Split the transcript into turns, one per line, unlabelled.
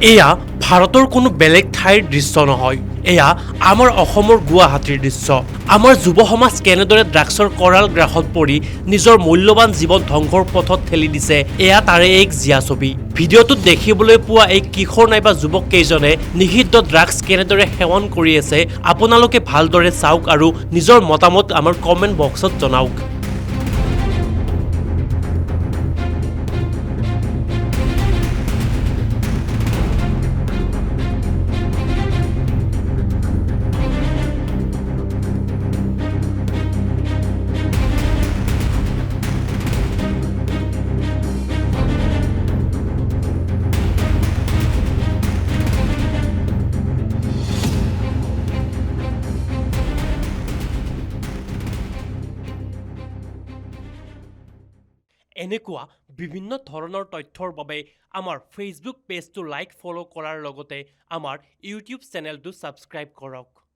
এয়া ভাৰতৰ কোনো বেলেগ ঠাইৰ দৃশ্য নহয়, এয়া আমাৰ অসমৰ গুৱাহাটীৰ দৃশ্য। আমাৰ যুৱ সমাজ কেনেদৰে ড্ৰাগছৰ কৰাল গ্ৰাসত পৰি নিজৰ মূল্যৱান জীৱন ধ্বংসৰ পথত ঠেলি দিছে, এয়া তাৰে এক জীয়া ছবি। ভিডিঅ'টোত দেখিবলৈ পোৱা এই কিশোৰ নাইবা যুৱক কেইজনে নিষিদ্ধ ড্ৰাগছ কেনেদৰে সেৱন কৰি আছে আপোনালোকে ভালদৰে চাওক আৰু নিজৰ মতামত আমাৰ কমেণ্ট বক্সত জনাওক। এনেকুৱা বিভিন্ন ধৰণৰ তথ্যৰ বাবে আমাৰ ফেচবুক পেজটো লাইক ফ'ল' কৰাৰ লগতে আমাৰ ইউটিউব চেনেলটো ছাবস্ক্ৰাইব কৰক।